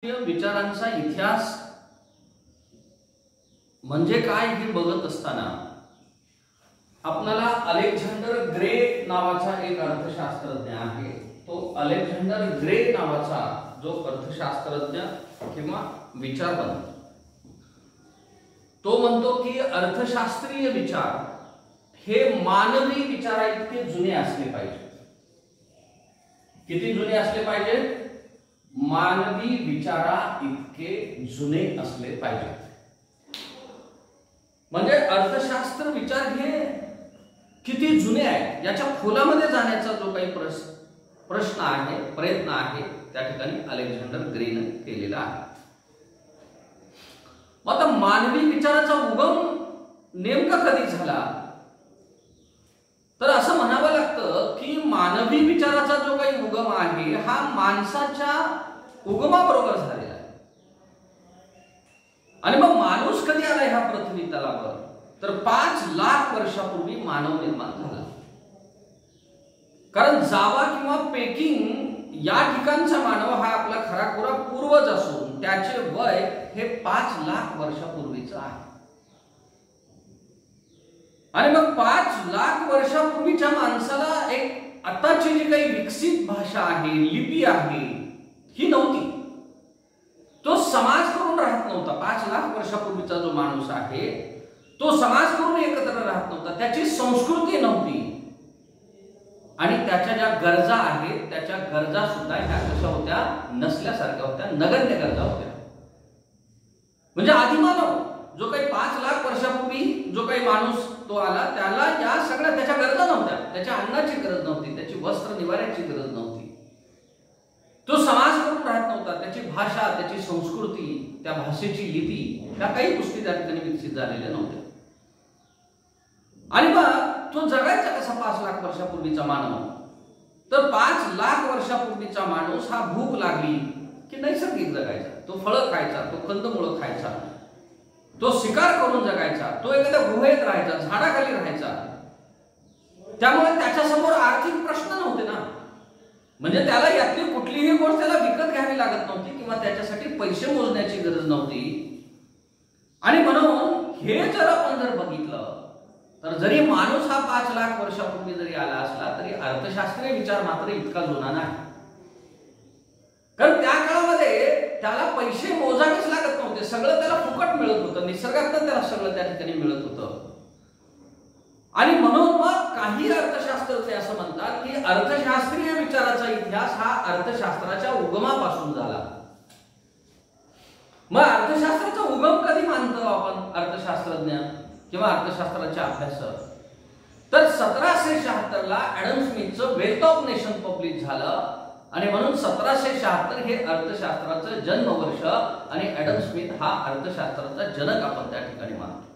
विचारांचा इतिहास म्हणजे काय हे बघत असताना आपल्याला अलेक्झांडर ग्रे नावाचा एक अर्थशास्त्रज्ञ आहे. तो अलेक्झांडर ग्रे नावाचा जो अर्थशास्त्रज्ञ किंवा विचारवंत, तो म्हणतो की अर्थशास्त्रीय विचार हे मानवी विचाराइतके जुने असले पाहिजे. किती जुने असले पाहिजे? मानवी विचारा इतके जुने असले पाहिजे. म्हणजे अर्थशास्त्र विचार हे किती जुने आहे याच्या खोलामध्ये जाण्याचा जो काही प्रश्न आहे, प्रयत्न आहे, त्या ठिकाणी अलेक्झांडर ग्रेने केलेला आहे. आता मानवी विचाराचा उगम नेमका कधी झाला तर असं म्हणावं लागतं की मानवी विचाराचा जो काही उगम आहे हा माणसाच्या उगमाबरोबर झालेला आहे. आणि मग माणूस कधी आला ह्या पृथ्वी तलावर तर 5 लाख वर्षापूर्वी मानव निर्माण झाला. कारण जावा किंवा पेकिंग या ठिकाणचा मानव हा आपला खराखुरा पूर्वज असून त्याचे वय हे 5 लाख वर्षापूर्वीच आहे. आणि मग 5 लाख वर्षापूर्वीच्या माणसाला एक आताची जी काही विकसित भाषा आहे, लिपी आहे, ही नव्हती. तो समाज करून राहत नव्हता. 5 लाख वर्षापूर्वीचा जो माणूस आहे तो समाज करून एकत्र राहत नव्हता. त्याची संस्कृती नव्हती आणि त्याच्या ज्या गरजा आहेत त्याच्या गरजा सुद्धा ह्या कशा होत्या? नसल्यासारख्या होत्या, नगण्य गरजा होत्या. म्हणजे आदिमानव जो काही 5 लाख वर्षापूर्वी जो काही माणूस तो आला त्याला या सगळ्या त्याच्या गरजा नव्हत्या. त्याच्या अन्नाची गरज नव्हती, त्याची वस्त्र निवाऱ्याची गरज नव्हती. तो समाज करून राहत नव्हता. त्याची भाषा, त्याची संस्कृती, त्या भाषेची लिपी, त्या काही गोष्टी त्या ठिकाणी विकसित झालेल्या नव्हत्या. आणि मग तो जगायचा कसा 5 लाख वर्षापूर्वीचा मानव? तर 5 लाख वर्षापूर्वीचा माणूस हा भूक लागली की नैसर्गिक जगायचा. तो फळं खायचा, तो कंदमुळं खायचा, तो शिकार करून जगायचा, तो एखाद्या गुहेत राहायचा, झाडाखाली राहायचा. त्यामुळे त्याच्या समोर आर्थिक प्रश्न नव्हते ना. म्हणजे त्याला यातली कुठलीही गोष्ट त्याला विकत घ्यावी लागत नव्हती किंवा त्याच्यासाठी पैसे मोजण्याची गरज नव्हती. आणि म्हणून हे जर आपण जर बघितलं तर जरी माणूस हा 5 लाख वर्षापूर्वी जरी आला असला तरी अर्थशास्त्रीय विचार मात्र इतका जुना नाही. कारण त्या काळामध्ये त्याला पैसे मोजावेच लागत नव्हते. सगळं त्याला फुकट मिळत होतं. निसर्गातून त्याला सगळं त्या ठिकाणी मिळत होतं. आणि म्हणून मग काही अर्थशास्त्रज्ञ असं म्हणतात की अर्थशास्त्रीय विचाराचा इतिहास हा अर्थशास्त्राच्या उगमापासून झाला. मग अर्थशास्त्राचा उगम कधी मानतो आपण अर्थशास्त्रज्ञ किंवा अर्थशास्त्राचे अभ्यासक? तर 1776 ला ॲडम स्मिथचं वेल्थ ऑफ नेशन पब्लिश झालं आणि म्हणून 1776 हे अर्थशास्त्राचं जन्मवर्ष आणि ॲडम स्मिथ हा अर्थशास्त्राचा जनक आपण त्या ठिकाणी मानतो.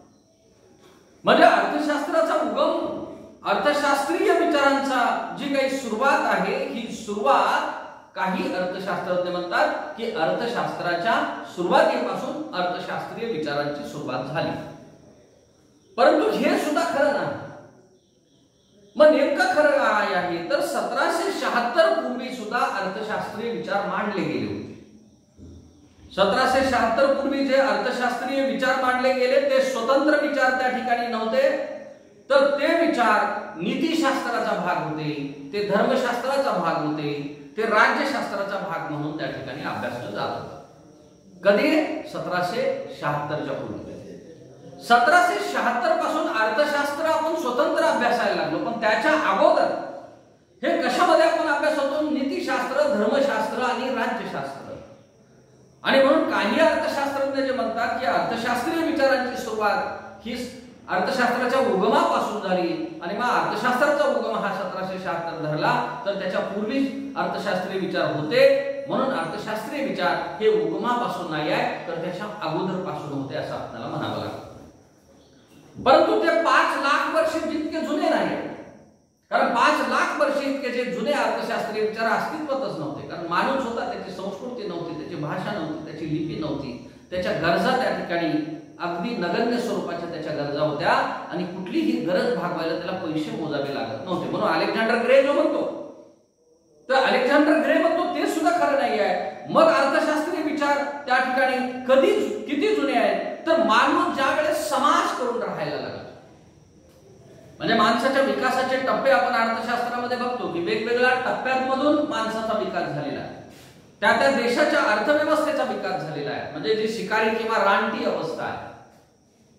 म्हणजे अर्थशास्त्राचा उगम, अर्थशास्त्रीय विचारांचा जी काही सुरुवात आहे ही सुरुवात काही अर्थशास्त्रज्ञ म्हणतात की अर्थशास्त्राच्या सुरुवातीपासून अर्थशास्त्रीय विचारांची सुरुवात झाली. परंतु हे सुद्धा खरं नाही. मग नेमकं खरं काय आहे? तर 1776 पूर्वी सुद्धा अर्थशास्त्रीय विचार मांडले गेले होते. 1776 पूर्वी जे अर्थशास्त्रीय विचार मांडले गेले ते स्वतंत्र विचार त्या ठिकाणी नव्हते. तर ते विचार नीतिशास्त्राचा भाग होते, ते धर्मशास्त्राचा भाग होते, ते राज्यशास्त्राचा भाग म्हणून त्या ठिकाणी अभ्यासलं जात होतं. कधी? 1776च्या पूर्वी. 1776 पासून अर्थशास्त्र आपण स्वतंत्र अभ्यासायला लागलो. पण त्याच्या अगोदर हे कशामध्ये आपण अभ्यास होतो? नीतिशास्त्र, धर्मशास्त्र आणि राज्यशास्त्र. आणि म्हणून काही अर्थशास्त्रज्ञ जे म्हणतात की अर्थशास्त्रीय विचारांची सुरुवात ही अर्थशास्त्राच्या उगमापासून झाली आणि मग अर्थशास्त्राचा उगम हा 1776 धरला तर त्याच्या पूर्वी अर्थशास्त्रीय विचार होते. म्हणून अर्थशास्त्रीय विचार हे उगमापासून नाही आहे तर त्याच्या अगोदर पासून होते असं आपल्याला म्हणावं लागतं. परंतु ते 5 लाख वर्ष जितके जुने नाही. कारण 5 लाख वर्ष इतके जे जुने अर्थशास्त्रीय विचार अस्तित्वातच नव्हते. कारण माणूस होता, त्याची संस्कृती नव्हती, त्याची भाषा नव्हती, त्याची लिपी नव्हती, त्याच्या गरजा त्या ठिकाणी अगदी नगण्य स्वरूपाच्या त्याच्या गरजा होत्या आणि कुठलीही गरज भागवायला त्याला पैसे मोजावे लागत नव्हते. म्हणून अलेक्झांडर ग्रे जो म्हणतो तर अलेक्झांडर ग्रे म्हणतो ते सुद्धा खरं नाही आहे. मग अर्थशास्त्रीय विचार कधी किती जुने आहेत तर मानव ज्या वेळेस समाज करून राहायला लागला, म्हणजे माणसाच्या विकासाचे टप्पे आपण अर्थशास्त्रामध्ये बघतो की वेगवेगळ्या टप्प्यांमधून माणसाचा विकास झालेला आहे, त्या देशाच्या अर्थव्यवस्थेचा विकास झालेला आहे. म्हणजे जी शिकारी किंवा रानटी अवस्था आहे,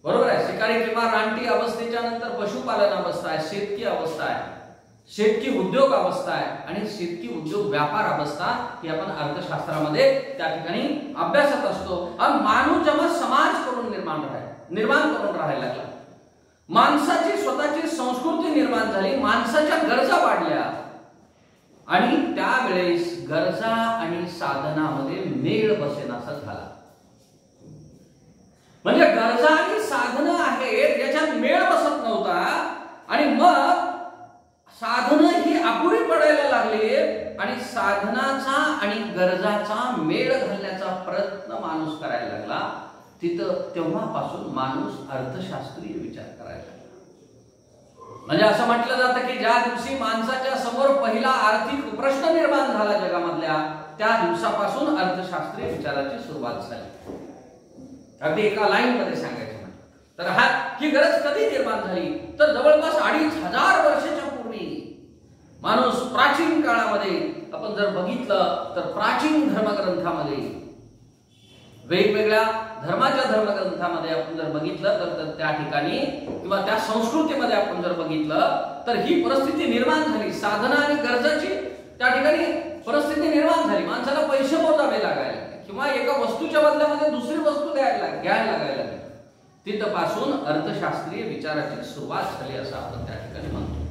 बरोबर आहे, शिकारी किंवा रानटी अवस्थेच्या नंतर पशुपालन अवस्था आहे, शेतकी अवस्था आहे, शेतकी उद्योग अवस्था आहे आणि शेतकी उद्योग व्यापार अवस्था ही आपण अर्थशास्त्रामध्ये त्या ठिकाणी अभ्यासत असतो. आणि माणूस जेव्हा समाज करून निर्माण करून राहायला लागला, माणसाची स्वतःची संस्कृती निर्माण झाली, माणसाच्या गरजा वाढल्या आणि त्यावेळेस गरजा आणि साधनामध्ये मेळ बसेनासा झाला. म्हणजे गरजा आणि साधनं आहेत याच्यात मेळ बसत नव्हता आणि मग साधनं ही अपुरी पडायला लागली आणि साधनाचा आणि गरजाचा मेळ घालण्याचा प्रयत्न माणूस करायला लागला. तेव्हापासून माणूस अर्थशास्त्रीय विचार करायला लागला. म्हणजे असं म्हटलं जातं की ज्या दिवशी माणसाच्या समोर पहिला आर्थिक प्रश्न निर्माण झाला जगामधल्या, त्या दिवसापासून अर्थशास्त्रीय विचाराची सुरुवात झाली. अगदी एका लाईन मध्ये सांगायचं म्हटलं तर ही गरज कधी निर्माण झाली तर जवळपास 2500 वर्षाच्या पूर्वी माणूस प्राचीन काळामध्ये आपण जर बघितलं तर प्राचीन धर्मग्रंथामध्ये, वेगवेगळ्या धर्माच्या धर्मग्रंथामध्ये आपण जर बघितलं तर त्या ठिकाणी किंवा त्या संस्कृतीमध्ये आपण जर बघितलं तर ही परिस्थिती निर्माण झाली. साधना आणि गरजाची त्या ठिकाणी परिस्थिती निर्माण झाली. माणसाला पैसे मोजावे लागायला किंवा एका वस्तूच्या बदल्यामध्ये दुसरी वस्तू घ्यायला लागायला. तिथपासून अर्थशास्त्रीय विचाराची सुरुवात झाली असं आपण त्या ठिकाणी म्हणतो.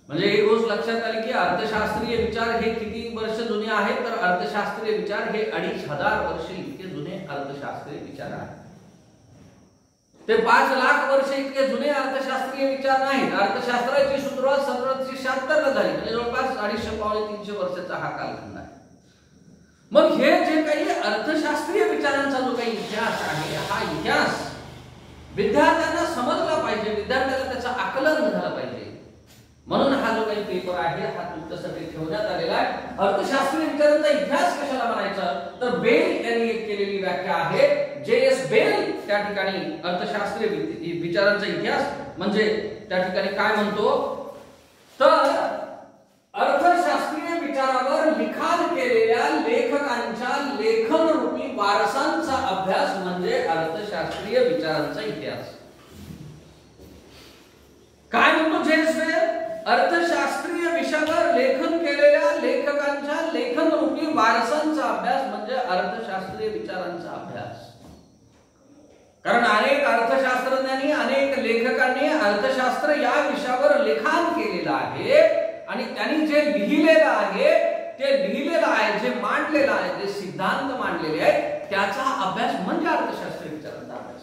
म्हणजे एक गोष्ट लक्षात आली की अर्थशास्त्रीय विचार हे किती वर्ष जुने आहेत तर अर्थशास्त्रीय विचार हे 2500 वर्ष इतके जुने अर्थशास्त्रीय विचार आहेत. ते 5 लाख वर्ष इतके जुने अर्थशास्त्रीय विचार नाहीत. अर्थशास्त्राची सुरुवात 1776 ला झाली, म्हणजे जवळपास 250-300 वर्षाचा हा कालखंड आहे. मग हे जे काही अर्थशास्त्रीय विचारांचा जो काही इतिहास आहे, हा इतिहास विद्यार्थ्यांना समजला पाहिजे, विद्यार्थ्याला त्याचं आकलन झालं पाहिजे. म्हणून हा जो काही पेपर आहे हा तुमच्यासाठी ठेवण्यात आलेला आहे. अर्थशास्त्रीय विचारांचा इतिहास कशाला म्हणायचा तर बेल यांनी एक केलेली व्याख्या आहे. जे.एस. बेल त्या ठिकाणी अर्थशास्त्रीय विचारांचा इतिहास म्हणजे त्या ठिकाणी काय म्हणतो तर अर्थशास्त्रीय विचारावर लिखाण केलेल्या लेखकांच्या लेखन रूपी वारसांचा अभ्यास म्हणजे अर्थशास्त्रीय विचारांचा इतिहास. काय म्हणतो जे.एस. बेल? अर्थशास्त्रीय विषयावर लेखन केलेल्या लेखकांच्या लेखन रूपी वारसांचा अभ्यास म्हणजे अर्थशास्त्रीय विचारांचा अभ्यास. कारण अनेक अर्थशास्त्रज्ञांनी, अनेक लेखकांनी अर्थशास्त्र या विषयावर लिखाण केलेलं आहे आणि त्यांनी जे लिहिलेलं आहे ते लिहिलेलं आहे, जे मांडलेलं आहे, जे सिद्धांत मांडलेले आहेत त्याचा अभ्यास म्हणजे अर्थशास्त्रीय विचारांचा अभ्यास.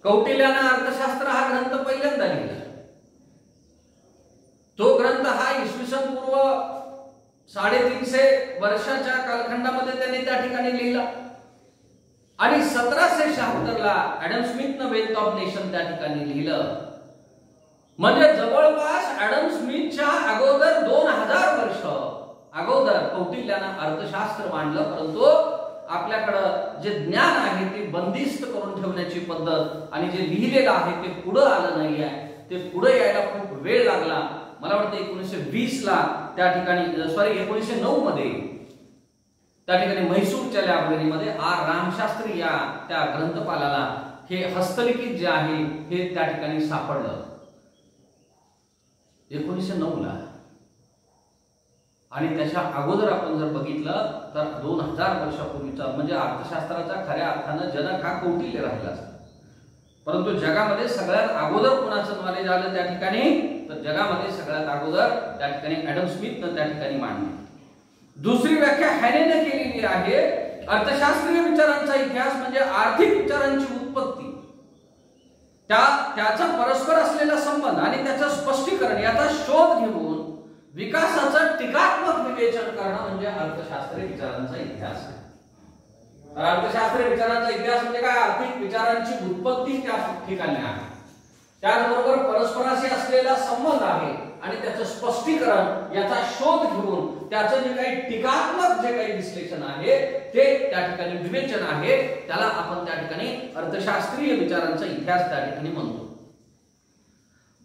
कौटिल्यानं अर्थशास्त्र हा ग्रंथ पहिल्यांदा लिहिला. तो ग्रंथ हा इसवी सन पूर्व 350 वर्षाच्या कालखंडामध्ये त्यांनी त्या ठिकाणी लिहिला आणि 1776 ला ऍडम स्मिथनं वेल्थ ऑफ नेशन त्या ठिकाणी लिहिलं. म्हणजे जवळपास ऍडम स्मिथच्या अगोदर 2000 वर्ष अगोदर कौटिल्यानं अर्थशास्त्र मांडलं. परंतु आपल्याकडं जे ज्ञान आहे ते बंदिस्त करून ठेवण्याची पद्धत आणि जे लिहिलेलं आहे ते पुढे आलं नाही आहे, ते पुढे यायला खूप वेळ लागला. मला वाटतं 1920 ला त्या ठिकाणी 1909 मध्ये त्या ठिकाणी म्हैसूरच्या लायब्ररीमध्ये आर रामशास्त्री या त्या ग्रंथपालाला हे हस्तलिखित जे आहे हे त्या ठिकाणी सापडलं 1909 ला. आणि त्याच्या अगोदर आपण जर बघितलं तर 2000 वर्षापूर्वीचा म्हणजे अर्थशास्त्राचा खऱ्या अर्थानं जनक हा कौटिल्य राहिला असता. परंतु जगामध्ये सगळ्यात अगोदर कोणाचं नॉलेज आलं त्या ठिकाणी तर जगामध्ये सगळ्यात अगोदर त्या ठिकाणी ऍडम स्मिथनं त्या ठिकाणी मांडली. दुसरी व्याख्या हॅनेने केलेली आहे. अर्थशास्त्रीय विचारांचा इतिहास म्हणजे आर्थिक विचारांची उत्पत्ती, त्याचा परस्पर असलेला संबंध आणि त्याचं स्पष्टीकरण याचा शोध घेऊन विकासाचं टीकात्मक विवेचन करणं म्हणजे अर्थशास्त्रीय विचारांचा इतिहास आहे. अर्थशास्त्रीय विचारांचा इतिहास म्हणजे काय? आर्थिक विचारांची उत्पत्ती त्या ठिकाणी आहे, त्याचबरोबर परस्पराशी असलेला संबंध आहे आणि त्याचं स्पष्टीकरण याचा शोध घेऊन त्याचं जे काही टीकात्मक जे काही विश्लेषण आहे ते त्या ठिकाणी विवेचन आहे, त्याला आपण त्या ठिकाणी अर्थशास्त्रीय विचारांचा इतिहास त्या ठिकाणी म्हणतो.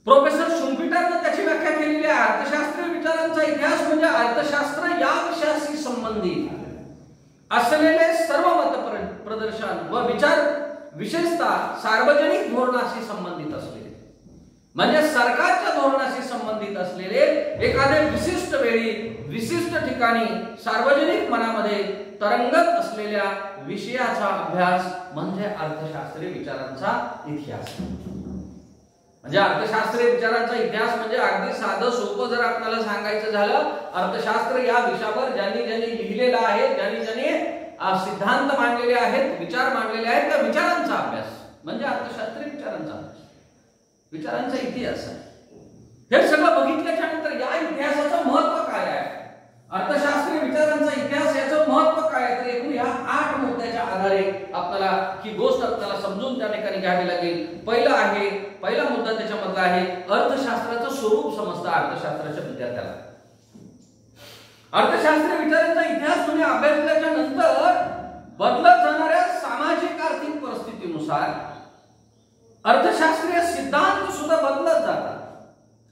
प्रोफेसर शुम्पीटरने त्याची व्याख्या केलेली आहे. अर्थशास्त्रीय विचारांचा इतिहास म्हणजे अर्थशास्त्र या विषयाशी संबंधित असलेले सर्व मत प्रदर्शन व विचार, विशेषतः सार्वजनिक धोरणाशी संबंधित असलेले, म्हणजे सरकारच्या धोरणाशी संबंधित असलेले एखाद्या विशिष्ट वेळी विशिष्ट ठिकाणी सार्वजनिक मनामध्ये तरंगत असलेल्या विषयाचा अभ्यास म्हणजे अर्थशास्त्रीय विचारांचा इतिहास. म्हणजे अर्थशास्त्रीय विचारांचा इतिहास म्हणजे अगदी साधं सोपं जर आपल्याला सांगायचं झालं, अर्थशास्त्र या विषयावर ज्यांनी लिहिलेलं आहे, ज्यांनी सिद्धांत मांडलेले आहेत, विचार मांडलेले आहेत, त्या विचारांचा अभ्यास म्हणजे अर्थशास्त्रीय विचारांचा अभ्यास, विचारांचा इतिहास आहे. हे सगळं बघितल्याच्या नंतर या इतिहासाचं महत्व काय आहे, अर्थशास्त्रीय विचारांचा इतिहास याचं महत्व काय आहे, तर एकूण या 8 मुद्द्याच्या आधारे आपल्याला ही गोष्ट आपल्याला समजून त्या ठिकाणी घ्यावी लागेल. पहिला मुद्दा त्याच्यामधला आहे अर्थशास्त्राचं स्वरूप समजतं अर्थशास्त्राच्या विद्यार्थ्याला. अर्थशास्त्रीय विचारांचा इतिहास तुम्ही अभ्यासल्याच्या नंतर बदलत जाणाऱ्या सामाजिक आर्थिक परिस्थितीनुसार अर्थशास्त्रीय सिद्धांत सुद्धा बदलत जातात.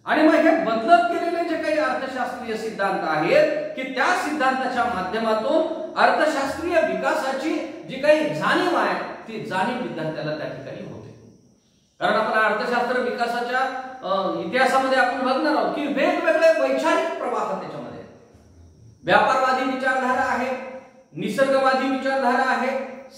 आणि मग हे बदलत गेलेले जे काही अर्थशास्त्रीय सिद्धांत आहेत की त्या सिद्धांताच्या माध्यमातून अर्थशास्त्रीय विकासाची जी काही जाणीव आहे ती जाणीव विद्यार्थ्याला त्या ठिकाणी होते. कारण आपण अर्थशास्त्र विकासाच्या इतिहासामध्ये आपण बघणार आहोत की वेगवेगळे वैचारिक प्रवाह त्याच्यामध्ये, व्यापारवादी विचारधारा आहे, निसर्गवादी विचारधारा आहे,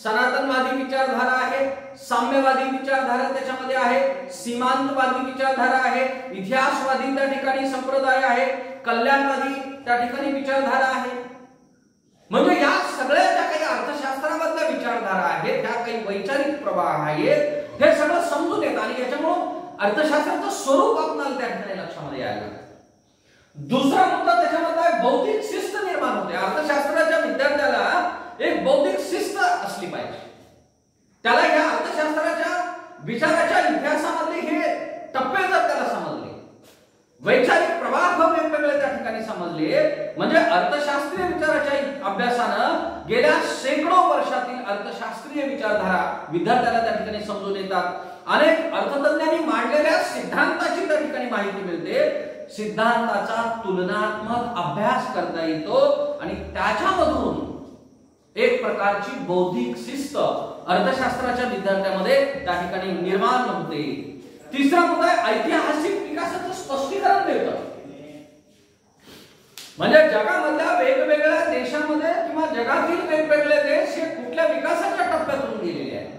सनातनवादी विचारधारा आहे, साम्यवादी विचारधारा त्याच्यामध्ये आहे, सीमांतवादी विचारधारा आहे, इतिहासवादी त्या ठिकाणी संप्रदाय आहे, कल्याणवादी त्या ठिकाणी विचारधारा आहे. म्हणजे या सगळ्या ज्या काही अर्थशास्त्रामधल्या विचारधारा आहेत, ह्या काही वैचारिक प्रवाह आहेत, हे सगळं समजून येतं आणि याच्यामुळे अर्थशास्त्राचं स्वरूप आपल्याला त्या ठिकाणी लक्षामध्ये यायला. दुसरा मुद्दा त्याच्यामध्ये बौद्धिक शिस्त निर्माण होते. अर्थशास्त्राच्या विद्यार्थ्याला एक बौद्धिक शिस्त असली पाहिजे. त्याला या अर्थशास्त्राच्या विचाराच्या इतिहासामधले हे टप्पे जर त्याला समजले, वैचारिक प्रवाह वेगवेगळे त्या ठिकाणी समजले, म्हणजे अर्थशास्त्रीय विचाराच्या अभ्यासानं गेल्या शेकडो वर्षातील अर्थशास्त्रीय विचारधारा विद्यार्थ्याला त्या ठिकाणी समजून येतात. अनेक अर्थतज्ञांनी मांडलेल्या सिद्धांताची त्या ठिकाणी माहिती मिळते. सिद्धांताचा तुलनात्मक अभ्यास करता येतो आणि त्याच्यामधून एक प्रकारची बौद्धिक शिस्त अर्थशास्त्राच्या विद्यार्थ्यामध्ये त्या ठिकाणी निर्माण होते. तिसरा मुद्दा ऐतिहासिक विकासाचं स्पष्टीकरण मिळतं. म्हणजे जगामधल्या वेगवेगळ्या देशांमध्ये किंवा जगातील वेगवेगळे देश हे कुठल्या विकासाच्या टप्प्यातून गेलेले आहेत.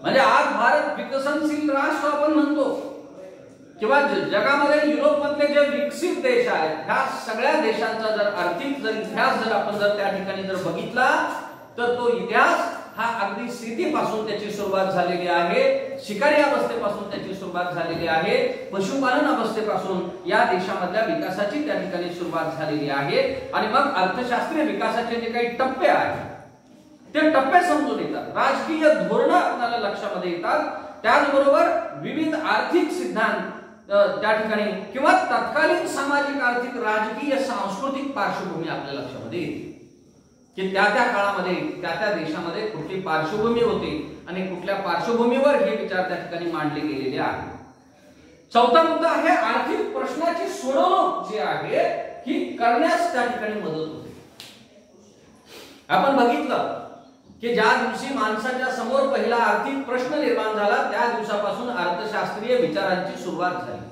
म्हणजे आज भारत विकसनशील राष्ट्र आपण म्हणतो किंवा जगामध्ये युरोपमधले जे विकसित देश आहेत, ह्या सगळ्या देशांचा जर आर्थिक इतिहास जर आपण त्या ठिकाणी जर बघितला तर तो इतिहास हा अगदी स्थितीपासून त्याची सुरुवात झालेली आहे, शिकारी अवस्थेपासून त्याची सुरुवात झालेली आहे, पशुपालन अवस्थेपासून या देशामधल्या विकासाची त्या ठिकाणी सुरुवात झालेली आहे. आणि मग अर्थशास्त्रीय विकासाचे जे काही टप्पे आहेत ते टप्पे समजून येतात, राजकीय धोरणं आपल्याला लक्षामध्ये येतात, त्याचबरोबर विविध आर्थिक सिद्धांत त्या ठिकाणी किंवा तत्कालीन सामाजिक, आर्थिक, राजकीय, सांस्कृतिक पार्श्वभूमी आपल्या लक्षामध्ये येते की त्या काळामध्ये त्या देशामध्ये कुठली पार्श्वभूमी होती आणि कुठल्या पार्श्वभूमीवर हे विचार त्या ठिकाणी मांडले गेलेले आहेत. चौथा मुद्दा आहे आर्थिक प्रश्नाची सोडवणूक जी आहे ही करण्यास त्या ठिकाणी मदत होते. आपण बघितलं की ज्या दिवशी माणसाच्या समोर पहिला आर्थिक प्रश्न निर्माण झाला त्या दिवसापासून अर्थशास्त्रीय विचारांची सुरुवात झाली.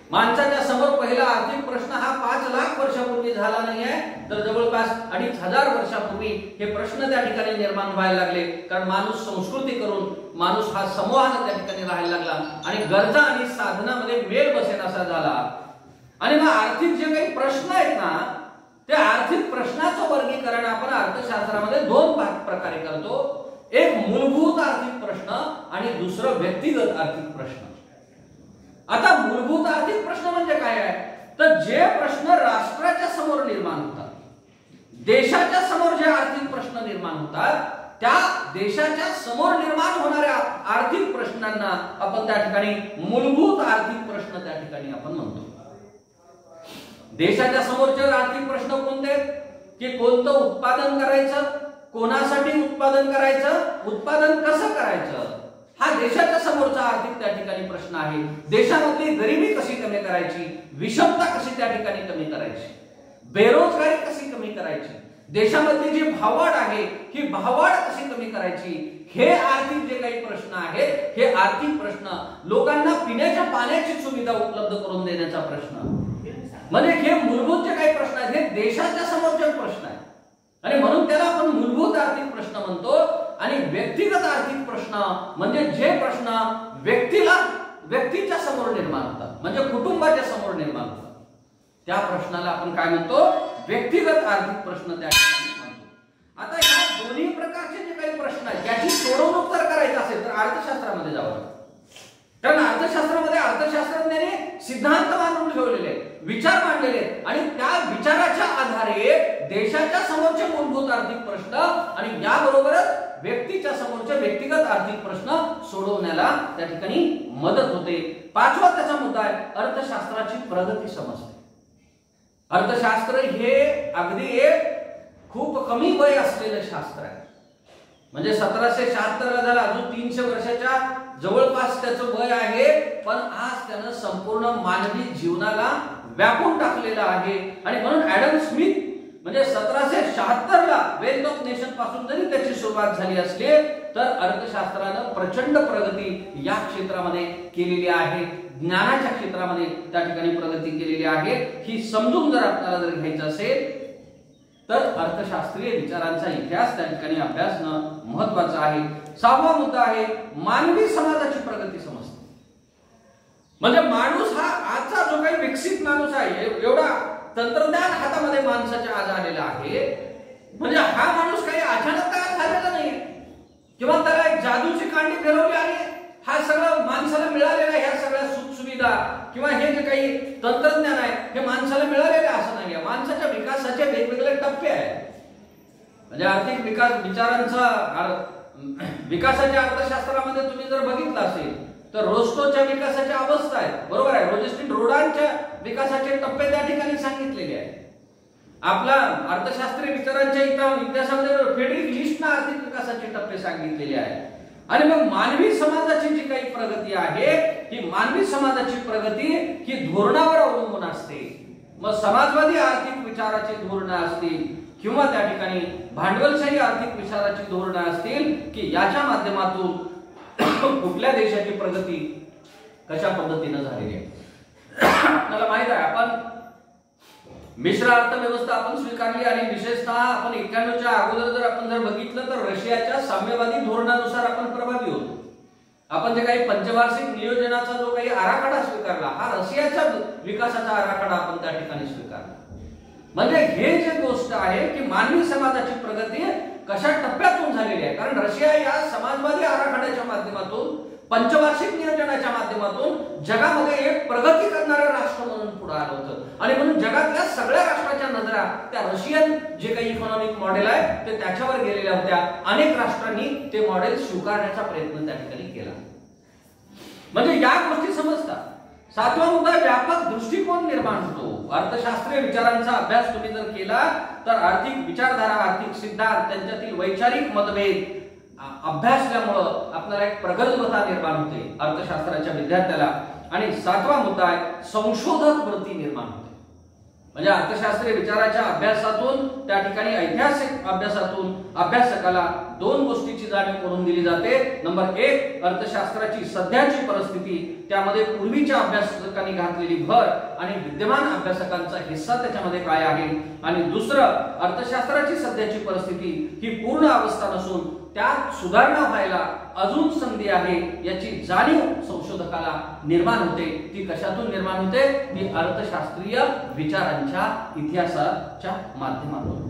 माणसाच्या समोर पहिला आर्थिक प्रश्न हा 5 लाख वर्षापूर्वी झाला नाहीये, तर जवळपास 2500 वर्षापूर्वी हे प्रश्न त्या ठिकाणी निर्माण व्हायला लागले. कारण माणूस संस्कृती करून माणूस हा समूहाने त्या ठिकाणी राहायला लागला आणि गरजा आणि साधनामध्ये मेळ बसेनासा झाला. आणि मग आर्थिक जे काही प्रश्न आहेत ना, त्या आर्थिक प्रश्नाचं वर्गीकरण आपण अर्थशास्त्रामध्ये 2 प्रकारे करतो. एक मूलभूत आर्थिक प्रश्न आणि दुसरं व्यक्तिगत आर्थिक प्रश्न. आता मूलभूत आर्थिक प्रश्न म्हणजे काय आहे, तर जे प्रश्न राष्ट्राच्या समोर निर्माण होतात, देशाच्या समोर जे आर्थिक प्रश्न निर्माण होतात, त्या देशाच्या समोर निर्माण होणाऱ्या आर्थिक प्रश्नांना आपण त्या ठिकाणी मूलभूत आर्थिक प्रश्न त्या ठिकाणी आपण म्हणतो. देशाच्या समोरचे आर्थिक प्रश्न कोणते? की कोणतं उत्पादन करायचं, कोणासाठी उत्पादन करायचं, उत्पादन कसं करायचं, हा देशाच्या समोरचा आर्थिक त्या ठिकाणी प्रश्न आहे. देशामधली गरिबी कशी कमी करायची, विषमता कशी त्या ठिकाणी कमी करायची, बेरोजगारी कशी कमी करायची, देशामधली जी भाववाढ आहे ही भाववाढ कशी कमी करायची, हे आर्थिक जे काही प्रश्न आहेत, हे आर्थिक प्रश्न, लोकांना पिण्याच्या पाण्याची सुविधा उपलब्ध करून देण्याचा प्रश्न, म्हणजे हे मूलभूत जे काही प्रश्न आहेत हे देशाच्या समोरचे प्रश्न आहेत. आणि म्हणून त्याला आपण मूलभूत आर्थिक प्रश्न म्हणतो. आणि व्यक्तिगत आर्थिक प्रश्न म्हणजे जे प्रश्न व्यक्तीच्या समोर निर्माण होतात, म्हणजे कुटुंबाच्या समोर निर्माण होतात, त्या प्रश्नाला आपण काय म्हणतो? व्यक्तिगत आर्थिक प्रश्न त्या ठिकाणी म्हणतो. आता या दोन्ही प्रकारचे जे काही प्रश्न आहेत त्याची सोडवणूक जर करायची असेल तर अर्थशास्त्रामध्ये जावं लागतं. कारण अर्थशास्त्रामध्ये अर्थशास्त्रज्ञांनी सिद्धांत मांडून ठेवलेले, विचार मांडलेले आणि त्या विचाराच्या आधारे देशाच्या समोरचे मूलभूत आर्थिक प्रश्न आणि याबरोबरच व्यक्तीच्या समोरचे व्यक्तिगत आर्थिक प्रश्न सोडवण्याला त्या ठिकाणी मदत होते. पाचवा त्याचा मुद्दा आहे अर्थशास्त्राची प्रगती समजते. अर्थशास्त्र हे अगदी एक खूप कमी वय असलेलं शास्त्र आहे. म्हणजे 1776 झालं, अजून 300 वर्षाच्या जवळपास त्याचं वय आहे, पण आज त्यानं संपूर्ण मानवी जीवनाला व्यापून टाकलेलं आहे. आणि म्हणून ऍडम स्मिथ म्हणजे 1776 ला वेल्थ ऑफ नेशन पासून जरी त्याची सुरुवात झाली असली तर अर्थशास्त्रानं प्रचंड प्रगती या क्षेत्रामध्ये केलेली आहे, ज्ञानाच्या क्षेत्रामध्ये त्या ठिकाणी प्रगती केलेली आहे. ही समजून जर आपल्याला जर घ्यायचं असेल तर अर्थशास्त्रीय विचारांचा इतिहास त्या ठिकाणी अभ्यासणं महत्वाचं आहे. सहावा मुद्दा आहे मानवी समाजाची प्रगती समजते. म्हणजे माणूस हा आजचा जो काही विकसित माणूस आहे, एवढा तंत्रज्ञान हातामध्ये माणसाच्या आज आलेला आहे, म्हणजे हा माणूस काही अचानक तयार झालेला नाहीये किंवा त्याला एक जादूची कांडी फिरवली आणि हा सगळं माणसाला मिळालेला ह्या सगळ्या सुखसुविधा किंवा हे जे काही तंत्रज्ञान आहे हे माणसाला मिळालेलं असं नाहीये. माणसाच्या विकासाचे वेगवेगळे टप्पे आहेत. म्हणजे आर्थिक विकास विचारांचा विकासाच्या अर्थशास्त्रामध्ये तुम्ही जर बघितलं असेल तर रोस्टोच्या विकासाच्या अवस्था आहेत, बरोबर आहे. रोजेस्टीन रोडांच्या विकासाचे टप्पे त्या ठिकाणी सांगितलेले आहेत. आपला अर्थशास्त्रीय विचारांच्या इतिहासामध्ये फेडरिक लिस्टनं आर्थिक विकासाचे टप्पे सांगितलेले आहेत. आणि मग मानवी समाजाची जी काही प्रगती आहे ही मानवी समाजाची प्रगती ही धोरणावर अवलंबून असते. मग समाजवादी आर्थिक विचाराची धोरणं असतील किंवा त्या ठिकाणी भांडवलशाही आर्थिक विचाराची धोरणं असतील की याच्या माध्यमातून कुठल्या देशाची प्रगती कशा पद्धतीने झालेली आहे. आपल्याला माहित आहे आपण मिश्र अर्थव्यवस्था आपण स्वीकारली आणि विशेषतः आपण 91च्या अगोदर जर आपण बघितलं तर रशियाच्या साम्यवादी धोरणानुसार आपण प्रभावी होतो. आपण जे काही पंचवार्षिक नियोजनाचा जो काही आराखडा स्वीकारला हा रशियाच्या विकासाचा आराखडा आपण त्या ठिकाणी स्वीकारला. म्हणजे हे जे गोष्ट आहे की मानवी समाजाची प्रगती कशा टप्प्यातून झालेली आहे. कारण रशिया या समाजवादी आराखड्याच्या माध्यमातून पंचवार्षिक नियोजनाच्या माध्यमातून जगामध्ये एक प्रगती करणारे राष्ट्र म्हणून पुढे आलं होतं. आणि म्हणून जगातल्या सगळ्या राष्ट्रांच्या नजरा त्या रशियन जे काही इकॉनॉमिक मॉडेल आहे ते त्याच्यावर गेलेल्या होत्या. अनेक राष्ट्रांनी ते मॉडेल स्वीकारण्याचा प्रयत्न त्या ठिकाणी केला. म्हणजे या गोष्टी समजतात. सातवा मुद्दा व्यापक दृष्टिकोन निर्माण होतो. अर्थशास्त्रीय विचारांचा अभ्यास तुम्ही जर केला तर आर्थिक विचारधारा, आर्थिक सिद्धांत त्यांच्यातील वैचारिक मतभेद अभ्यासल्यामुळं आपल्याला एक प्रगल्भता निर्माण होते अर्थशास्त्राच्या विद्यार्थ्याला. आणि सातवा मुद्दा आहे संशोधक वृत्ती निर्माण होते. म्हणजे अर्थशास्त्रीय विचाराच्या अभ्यासातून त्या ठिकाणी ऐतिहासिक अभ्यासातून अभ्यासकाला दोन गोष्टीची जाणीव करून दिली जाते. नंबर एक, अर्थशास्त्राची सध्याची परिस्थिती, त्यामध्ये पूर्वीच्या अभ्यासकांनी घातलेली भर आणि विद्यमान अभ्यासकांचा हिस्सा त्याच्यामध्ये काय आहे. आणि दुसरं, अर्थशास्त्राची सध्याची परिस्थिती ही पूर्ण अवस्था नसून त्यात सुधारणा व्हायला अजून संधी आहे याची जाणीव संशोधकाला निर्माण होते. ती कशातून निर्माण होते? ती अर्थशास्त्रीय विचारांच्या इतिहासाच्या माध्यमातून.